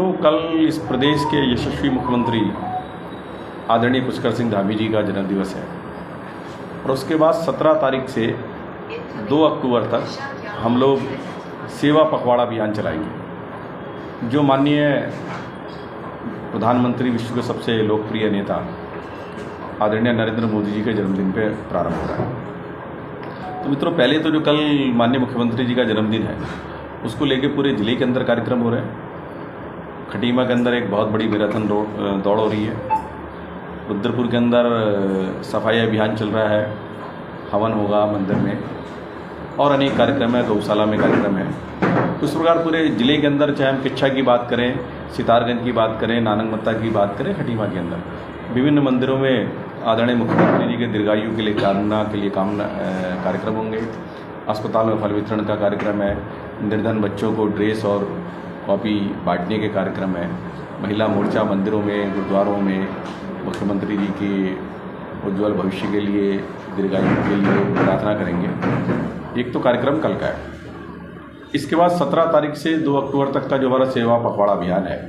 तो कल इस प्रदेश के यशस्वी मुख्यमंत्री आदरणीय पुष्कर सिंह धामी जी का जन्मदिवस है और उसके बाद 17 तारीख से 2 अक्टूबर तक हम लोग सेवा पखवाड़ा अभियान चलाएंगे, जो माननीय प्रधानमंत्री विश्व के सबसे लोकप्रिय नेता आदरणीय नरेंद्र मोदी जी के जन्मदिन पर प्रारंभ हो रहा है। तो मित्रों, पहले तो जो कल माननीय मुख्यमंत्री जी का जन्मदिन है उसको लेके पूरे ज़िले के अंदर कार्यक्रम हो रहे हैं। खटीमा के अंदर एक बहुत बड़ी मैराथन दौड़ हो रही है। रुद्रपुर के अंदर सफाई अभियान चल रहा है, हवन होगा मंदिर में और अनेक कार्यक्रम है, गौशाला में कार्यक्रम है। तो इस प्रकार पूरे ज़िले के अंदर, चाहे हम किच्छा की बात करें, सितारगंज की बात करें, नानकमत्ता की बात करें, खटीमा के अंदर विभिन्न मंदिरों में आदरणीय मुख्यमंत्री जी के दीर्घायु के लिए कामना कार्यक्रम होंगे। अस्पताल में फल वितरण का कार्यक्रम है, निर्धन बच्चों को ड्रेस और कॉपी बांटने के कार्यक्रम है। महिला मोर्चा मंदिरों में, गुरुद्वारों में मुख्यमंत्री जी के उज्ज्वल भविष्य के लिए, दीर्घायु के लिए प्रार्थना करेंगे। एक तो कार्यक्रम कल का है। इसके बाद 17 तारीख से 2 अक्टूबर तक का जो हमारा सेवा पखवाड़ा अभियान है,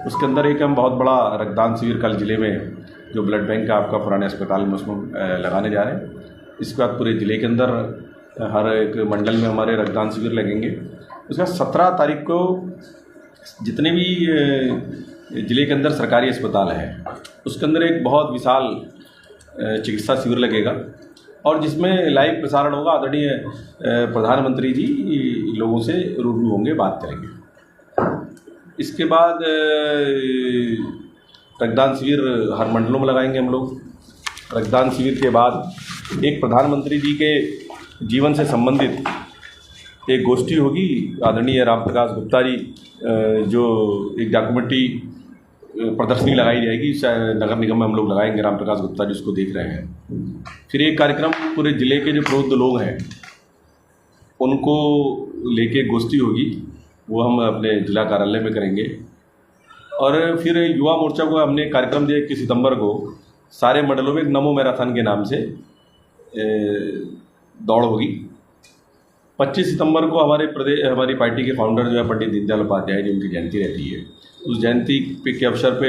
उसके अंदर एक हम बहुत बड़ा रक्तदान शिविर कल ज़िले में जो ब्लड बैंक का आपका पुराने अस्पताल में उसमें लगाने जा रहे हैं। इसके बाद पूरे ज़िले के अंदर हर एक मंडल में हमारे रक्तदान शिविर लगेंगे। उसके बाद 17 तारीख को जितने भी ज़िले के अंदर सरकारी अस्पताल हैं उसके अंदर एक बहुत विशाल चिकित्सा शिविर लगेगा और जिसमें लाइव प्रसारण होगा। आदरणीय प्रधानमंत्री जी लोगों से रूबरू होंगे, बात करेंगे। इसके बाद रक्तदान शिविर हर मंडलों में लगाएंगे हम लोग। रक्तदान शिविर के बाद एक प्रधानमंत्री जी के जीवन से संबंधित एक गोष्ठी होगी। आदरणीय रामप्रकाश गुप्ता जी जो एक डॉक्यूमेंट्री प्रदर्शनी लगाई जाएगी, नगर निगम में हम लोग लगाएंगे। रामप्रकाश गुप्ता जी उसको देख रहे हैं। फिर एक कार्यक्रम पूरे ज़िले के जो प्रबुद्ध लोग हैं उनको लेके गोष्ठी होगी, वो हम अपने जिला कार्यालय में करेंगे। और फिर युवा मोर्चा को हमने कार्यक्रम दिया 21 सितंबर को सारे मंडलों में एक नमो मैराथन के नाम से दौड़ होगी। 25 सितंबर को हमारी पार्टी के फाउंडर जो है पंडित दीनदयाल उपाध्याय जी, उनकी जयंती रहती है। उस जयंती के अवसर पे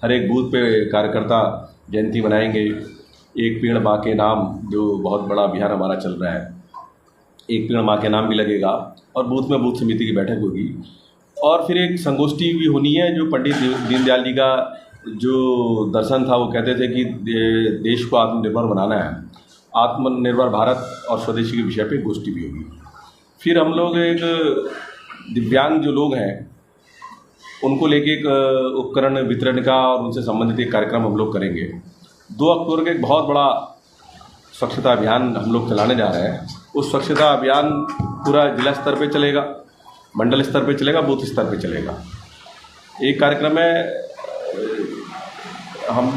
हर एक बूथ पे कार्यकर्ता जयंती मनाएंगे। एक पेड़ माँ के नाम जो बहुत बड़ा अभियान हमारा चल रहा है, एक पेड़ माँ के नाम भी लगेगा और बूथ में बूथ समिति की बैठक होगी। और फिर एक संगोष्ठी भी होनी है। जो पंडित दीनदयाल जी का जो दर्शन था, वो कहते थे कि देश को आत्मनिर्भर बनाना है, आत्मनिर्भर भारत और स्वदेशी के विषय पे गोष्ठी भी होगी। फिर हम लोग एक दिव्यांग जो लोग हैं उनको लेके एक उपकरण वितरण का और उनसे संबंधित एक कार्यक्रम हम लोग करेंगे। 2 अक्टूबर का एक बहुत बड़ा स्वच्छता अभियान हम लोग चलाने जा रहे हैं। उस स्वच्छता अभियान पूरा जिला स्तर पे चलेगा, मंडल स्तर पे चलेगा, बूथ स्तर पे चलेगा। एक कार्यक्रम है, हम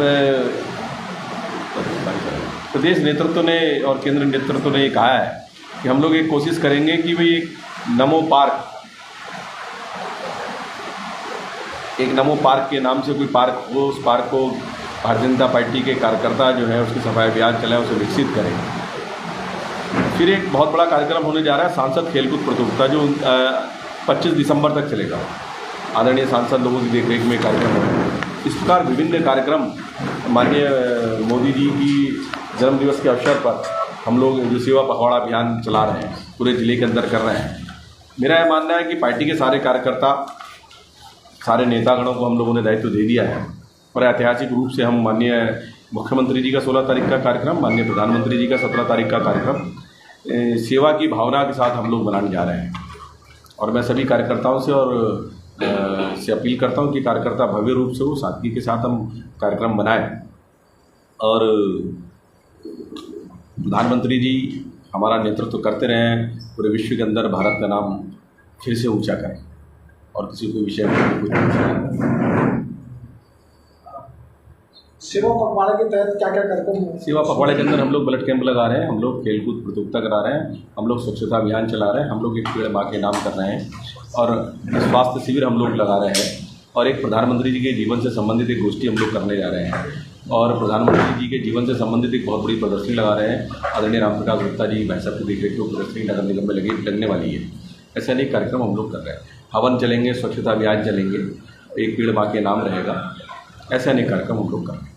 प्रदेश नेतृत्व ने और केंद्र नेतृत्व ने कहा है कि हम लोग एक कोशिश करेंगे कि भाई एक नमो पार्क के नाम से कोई पार्क हो, उस पार्क को भारतीय जनता पार्टी के कार्यकर्ता जो है उसकी सफाई अभियान चलाएं, उसे विकसित करें। फिर एक बहुत बड़ा कार्यक्रम होने जा रहा है सांसद खेलकूद प्रतियोगिता, जो 25 दिसंबर तक चलेगा। आदरणीय सांसद लोगों की देखरेख में कार्यक्रम होगा। इस प्रकार विभिन्न कार्यक्रम माननीय मोदी जी की जन्मदिवस के अवसर पर हम लोग जो सेवा पखवाड़ा अभियान चला रहे हैं पूरे ज़िले के अंदर कर रहे हैं। मेरा यह मानना है कि पार्टी के सारे कार्यकर्ता, सारे नेतागणों को हम लोगों ने दायित्व दे दिया है और ऐतिहासिक रूप से हम माननीय मुख्यमंत्री जी का 16 तारीख का कार्यक्रम, माननीय प्रधानमंत्री जी का 17 तारीख का कार्यक्रम सेवा की भावना के साथ हम लोग बनाने जा रहे हैं। और मैं सभी कार्यकर्ताओं से अपील करता हूं कि कार्यकर्ता भव्य रूप से वो सादगी के साथ हम कार्यक्रम बनाएं और प्रधानमंत्री जी हमारा नेतृत्व करते रहें, पूरे विश्व के अंदर भारत का नाम फिर से ऊंचा करें और किसी को विषय में कुछ सेवा पखवाड़े के तहत क्या क्या कार्यक्रम है? सेवा पखवाड़े के अंदर हम लोग ब्लड कैंप लगा रहे हैं, हम लोग खेलकूद प्रतियोगिता करा रहे हैं, हम लोग स्वच्छता अभियान चला रहे हैं, हम लोग एक पेड़ माँ के नाम कर रहे हैं और स्वास्थ्य शिविर हम लोग लगा रहे हैं और एक प्रधानमंत्री जी के जीवन से संबंधित एक गोष्ठी हम लोग करने जा रहे हैं और प्रधानमंत्री जी के जीवन से संबंधित एक बहुत बड़ी प्रदर्शनी लगा रहे हैं। आदरणीय रामप्रकाश गुप्ता जी भाई साहब की देखरेख में प्रदर्शनी नगर निगम में लगने वाली है। ऐसे अनेक कार्यक्रम हम लोग कर रहे हैं। हवन चलेंगे, स्वच्छता अभियान चलेंगे एक पेड़ माँ के नाम रहेगा, ऐसे अनेक कार्यक्रम हम लोग करेंगे।